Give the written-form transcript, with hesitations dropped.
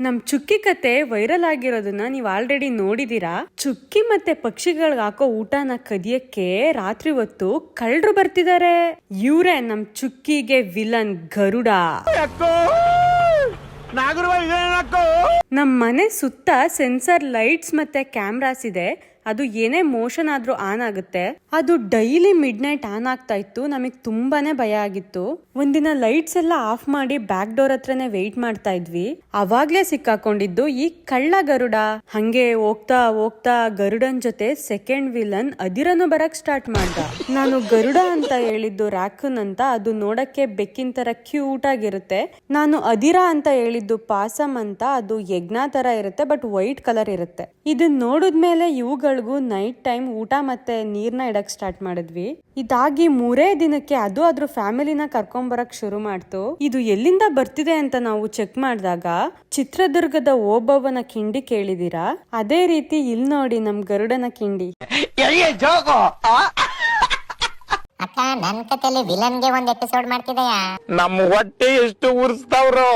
ನಮ್ ಚುಕ್ಕಿ ಕತೆ ವೈರಲ್ ಆಗಿರೋದನ್ನ ನೀವ್ ಆಲ್ರೆಡಿ ನೋಡಿದೀರಾ. ಚುಕ್ಕಿ ಮತ್ತೆ ಪಕ್ಷಿಗಳಿಗೆ ಹಾಕೋ ಊಟನ ಕದಿಯಕ್ಕೆ ರಾತ್ರಿ ಹೊತ್ತು ಕಳ್ಳರು ಬರ್ತಿದ್ದಾರೆ. ಇವ್ರೆ ನಮ್ ಚುಕ್ಕಿಗೆ ವಿಲನ್ ಗರುಡ. ನಮ್ ಮನೆ ಸುತ್ತ ಸೆನ್ಸರ್ ಲೈಟ್ಸ್ ಮತ್ತೆ ಕ್ಯಾಮ್ರಾಸ್ ಇದೆ. ಅದು ಏನೇ ಮೋಷನ್ ಆದ್ರೂ ಆನ್ ಆಗುತ್ತೆ. ಅದು ಡೈಲಿ ಮಿಡ್ ನೈಟ್ ಆನ್ ಆಗ್ತಾ ಇತ್ತು. ನಮಗ್ ತುಂಬಾನೇ ಭಯ ಆಗಿತ್ತು. ಒಂದಿನ ಲೈಟ್ಸ್ ಎಲ್ಲ ಆಫ್ ಮಾಡಿ ಬ್ಯಾಕ್ ಡೋರ್ ಹತ್ರನೇ ವೆಯ್ಟ್ ಮಾಡ್ತಾ ಇದ್ವಿ. ಅವಾಗ್ಲೇ ಸಿಕ್ಕಾಕೊಂಡಿದ್ದು ಈ ಕಳ್ಳ ಗರುಡ. ಹಂಗೆ ಹೋಗ್ತಾ ಹೋಗ್ತಾ ಗರುಡನ್ ಜೊತೆ ಸೆಕೆಂಡ್ ವಿಲನ್ ಅದಿರನು ಬರಕ್ ಸ್ಟಾರ್ಟ್ ಮಾಡ್ದ. ನಾನು ಗರುಡ ಅಂತ ಹೇಳಿದ್ದು ರಾಕೂನ್ ಅಂತ. ಅದು ನೋಡಕ್ಕೆ ಬೆಕ್ಕಿನ ತರ ಕ್ಯೂಟ್ ಆಗಿರುತ್ತೆ. ನಾನು ಅದಿರ ಅಂತ ಹೇಳಿದ್ದು ಪಾಸಮ್ ಅಂತ. ಅದು ಯಜ್ಞ ತರ ಇರುತ್ತೆ, ಬಟ್ ವೈಟ್ ಕಲರ್ ಇರುತ್ತೆ. ಇದನ್ನ ನೋಡಿದ್ಮೇಲೆ ಇವುಗಳು ನೈಟ್ ಟೈಮ್ ಊಟ ಮತ್ತೆ ನೀರ್ನ ಇಡಕ್ ಸ್ಟಾರ್ಟ್ ಮಾಡಿದ್ವಿ. ಇದಾಗಿ 3 ದಿನಕ್ಕೆ ಅದು ಅದ್ರ ಫ್ಯಾಮಿಲಿನ ಕರ್ಕೊಂಡ್ ಬರಕ್ ಶುರು ಮಾಡ್ತು. ಇದು ಎಲ್ಲಿಂದ ಬರ್ತಿದೆ ಅಂತ ನಾವು ಚೆಕ್ ಮಾಡಿದಾಗ ಚಿತ್ರದುರ್ಗದ ಓಬವ್ವನ ಕಿಂಡಿ ಕೇಳಿದೀರಾ, ಅದೇ ರೀತಿ ಇಲ್ ನೋಡಿ ನಮ್ ಗರುಡನ ಕಿಂಡಿ. ಅಕ್ಕ, ನನ್ ಕತೆಯಲ್ಲಿ ವಿಲನ್ಗೆ ಒಂದ್ ಎಪಿಸೋಡ್ ಮಾಡ್ತಿದೆಯಾ? ನಮ್ಮ ಹೊಟ್ಟೆ ಎಷ್ಟು ಉರ್ಸ್ತಾವ್ರೋ.